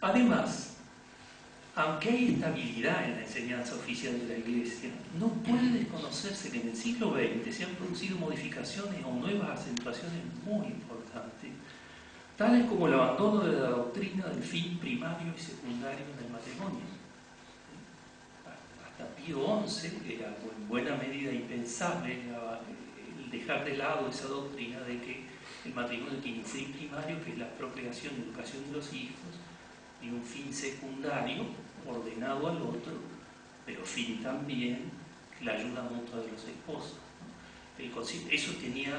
Además, aunque hay estabilidad en la enseñanza oficial de la Iglesia, no puede desconocerse que en el siglo XX se han producido modificaciones o nuevas acentuaciones muy importantes, tales como el abandono de la doctrina del fin primario y secundario en el matrimonio. Hasta Pío XI era en buena medida impensable el dejar de lado esa doctrina de que el matrimonio tiene un fin primario, que es la procreación y educación de los hijos, y un fin secundario ordenado al otro, pero fin también la ayuda mutua de los esposos. Eso tenía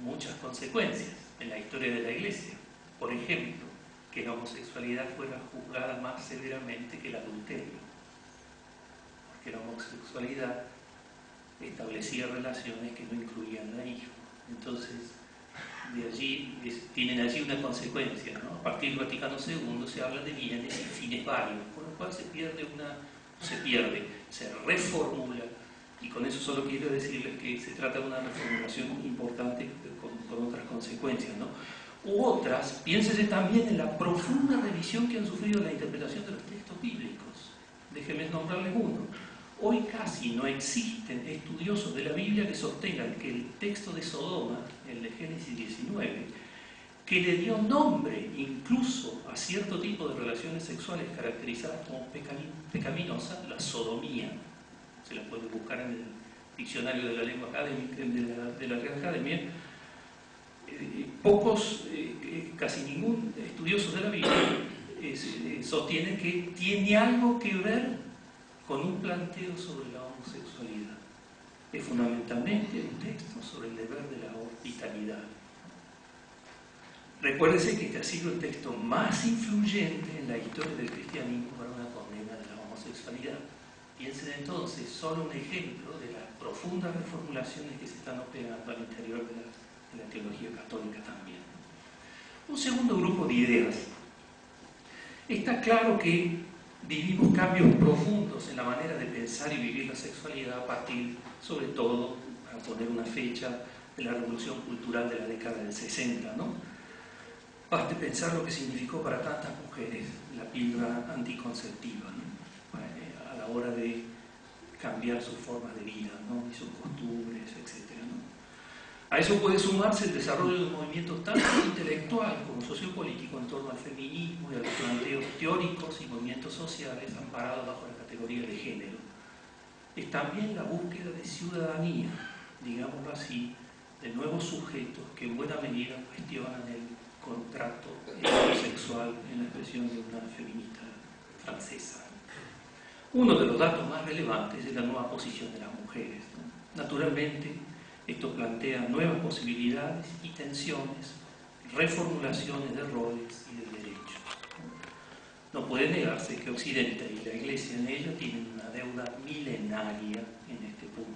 muchas consecuencias en la historia de la Iglesia. Por ejemplo, que la homosexualidad fuera juzgada más severamente que el adulterio, porque la homosexualidad establecía relaciones que no incluían a hijos. Entonces, de allí tienen allí una consecuencia, ¿no? A partir del Vaticano II se habla de bienes y fines varios, con lo cual se reformula, y con eso solo quiero decirles que se trata de una reformulación importante con otras consecuencias, ¿no? U otras, piénsese también en la profunda revisión que han sufrido la interpretación de los textos bíblicos. Déjenme nombrarles uno. Hoy casi no existen estudiosos de la Biblia que sostengan que el texto de Sodoma, el de Génesis 19, que le dio nombre incluso a cierto tipo de relaciones sexuales caracterizadas como pecaminosas, la sodomía, se la puede buscar en el diccionario de la lengua académica, de la Real Academia, casi ningún estudioso de la Biblia sostiene que tiene algo que ver con un planteo sobre la homosexualidad. Es fundamentalmente un texto sobre el deber de la hospitalidad. Recuérdese que este ha sido el texto más influyente en la historia del cristianismo para una condena de la homosexualidad. Piensen entonces solo un ejemplo de las profundas reformulaciones que se están operando al interior de la teología católica también. Un segundo grupo de ideas. Está claro que vivimos cambios profundos en la manera de pensar y vivir la sexualidad a partir, sobre todo, para poner una fecha, de la revolución cultural de la década del 60, ¿no? Baste pensar lo que significó para tantas mujeres la píldora anticonceptiva, ¿no? A la hora de cambiar sus formas de vida, ¿no? Y sus costumbres, etc., ¿no? A eso puede sumarse el desarrollo de un movimiento tanto intelectual como sociopolítico en torno al feminismo y a los planteos teóricos y movimientos sociales amparados bajo la categoría de género. Es también la búsqueda de ciudadanía, digámoslo así, de nuevos sujetos que en buena medida cuestionan el contrato heterosexual, en la expresión de una feminista francesa. Uno de los datos más relevantes es la nueva posición de las mujeres, ¿no? Naturalmente, esto plantea nuevas posibilidades y tensiones, reformulaciones de roles y de derechos. No puede negarse que Occidente y la Iglesia en ello tienen una deuda milenaria en este punto.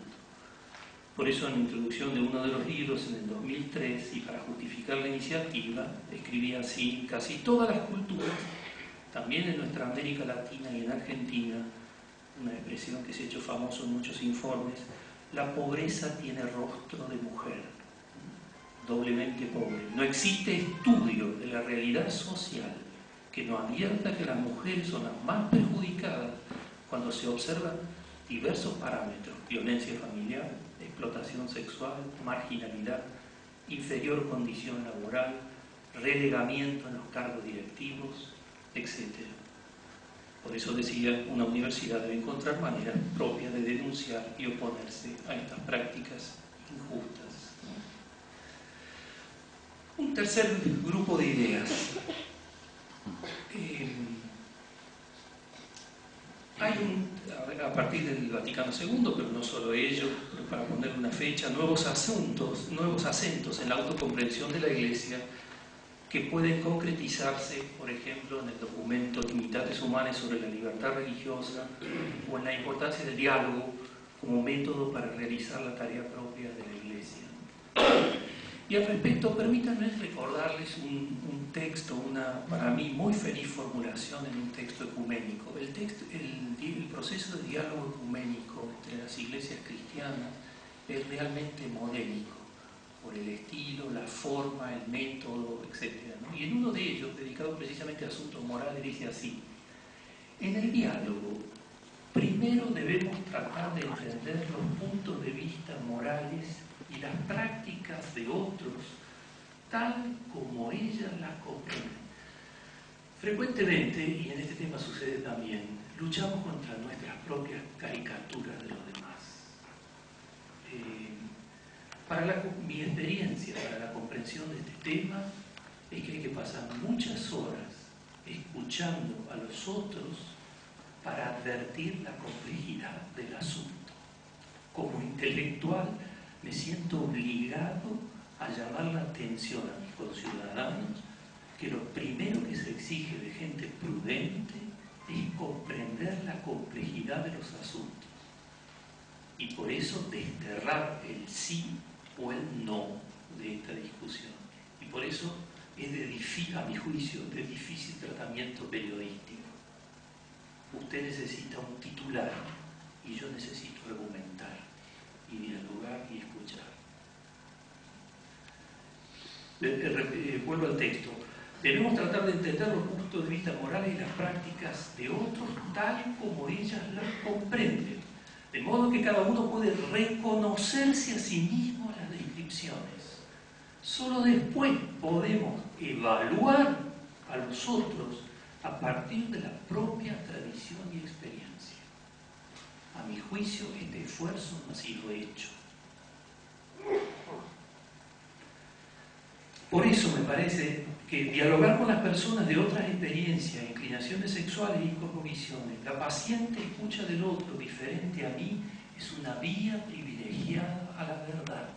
Por eso, en la introducción de uno de los libros en el 2003, y para justificar la iniciativa, escribía así: casi todas las culturas, también en nuestra América Latina y en Argentina, una expresión que se ha hecho famoso en muchos informes, la pobreza tiene rostro de mujer, doblemente pobre. No existe estudio de la realidad social que no advierta que las mujeres son las más perjudicadas cuando se observan diversos parámetros: violencia familiar, explotación sexual, marginalidad, inferior condición laboral, relegamiento en los cargos directivos, etc. Por eso decía, una universidad debe encontrar maneras propias de denunciar y oponerse a estas prácticas injustas, ¿no? Un tercer grupo de ideas. A partir del Vaticano II, pero no solo ello, pero para poner una fecha, nuevos acentos en la autocomprensión de la Iglesia que pueden concretizarse, por ejemplo, en el documento Dignitates Humanas sobre la libertad religiosa, o en la importancia del diálogo como método para realizar la tarea propia de la Iglesia. Y al respecto, permítanme recordarles un texto, una para mí muy feliz formulación en un texto ecuménico. El proceso de diálogo ecuménico entre las iglesias cristianas es realmente modélico. por el estilo, la forma, el método, etc., ¿no? Y en uno de ellos, dedicado precisamente a asuntos morales, dice así: en el diálogo, primero debemos tratar de entender los puntos de vista morales y las prácticas de otros tal como ellas las comprenden. Frecuentemente, y en este tema sucede también, luchamos contra nuestras propias caricaturas de los demás. Mi experiencia para la comprensión de este tema es que hay que pasar muchas horas escuchando a los otros para advertir la complejidad del asunto. Como intelectual me siento obligado a llamar la atención a mis conciudadanos que lo primero que se exige de gente prudente es comprender la complejidad de los asuntos y por eso desterrar el sí o el no de esta discusión. Y por eso es a mi juicio, de difícil tratamiento periodístico. Usted necesita un titular y yo necesito argumentar y dialogar y escuchar. Vuelvo al texto. Debemos tratar de entender los puntos de vista morales y las prácticas de otros tal como ellas las comprenden, de modo que cada uno puede reconocerse a sí mismo en las descripciones. Solo después podemos evaluar a los otros a partir de la propia tradición y experiencia. A mi juicio, este esfuerzo no ha sido hecho. Por eso me parece que dialogar con las personas de otras experiencias, inclinaciones sexuales y cosmovisiones, la paciente escucha del otro diferente a mí, es una vía privilegiada a la verdad.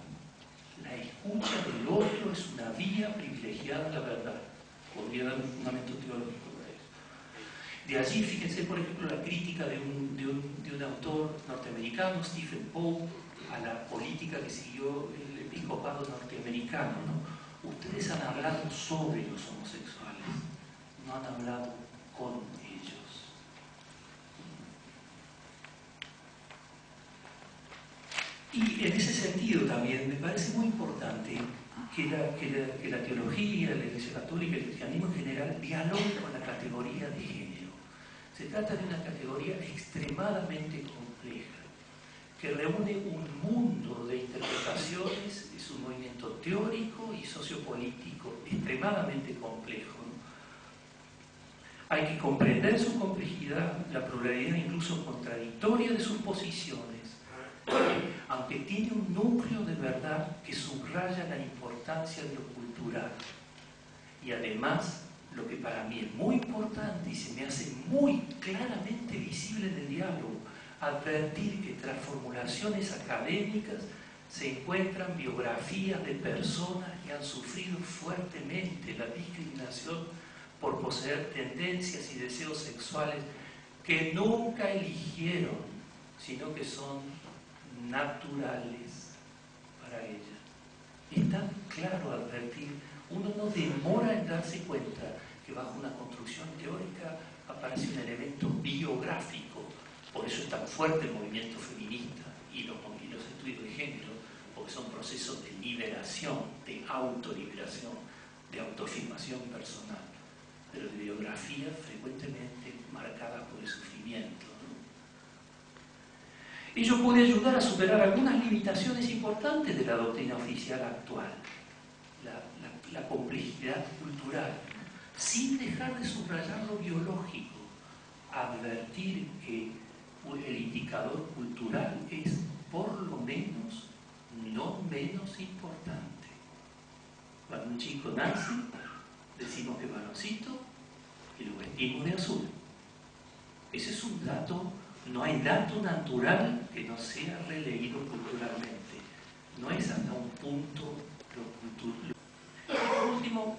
La escucha del otro es una vía privilegiada a la verdad. Podría dar un fundamento teológico para eso. De allí, fíjense, por ejemplo, la crítica de un autor norteamericano, Stephen Pope, a la política que siguió el episcopado norteamericano, ¿no? Ustedes han hablado sobre los homosexuales, no han hablado con ellos. Y en ese sentido también me parece muy importante que la teología, la Iglesia Católica y el cristianismo en general dialoguen con la categoría de género. Se trata de una categoría extremadamente compleja, que reúne un mundo de interpretaciones, es un movimiento teórico y sociopolítico extremadamente complejo, ¿no? Hay que comprender su complejidad, la pluralidad incluso contradictoria de sus posiciones, aunque tiene un núcleo de verdad que subraya la importancia de lo cultural. Y además, lo que para mí es muy importante y se me hace muy claramente visible en el diálogo, advertir que tras formulaciones académicas se encuentran biografías de personas que han sufrido fuertemente la discriminación por poseer tendencias y deseos sexuales que nunca eligieron, sino que son naturales para ellas. Es tan claro advertir, uno no demora en darse cuenta que bajo una construcción teórica aparece un elemento biográfico. Por eso es tan fuerte el movimiento feminista y los estudios de género, porque son procesos de liberación, de autoliberación, de autoafirmación personal, pero de biografía frecuentemente marcada por el sufrimiento, ¿no? Ello puede ayudar a superar algunas limitaciones importantes de la doctrina oficial actual, la complejidad cultural, sin dejar de subrayar lo biológico, advertir que el indicador cultural es por lo menos no menos importante. Cuando un chico nace, decimos que es varoncito y lo vestimos de azul. Ese es un dato, no hay dato natural que no sea releído culturalmente. No es hasta un punto lo cultural. Y por último,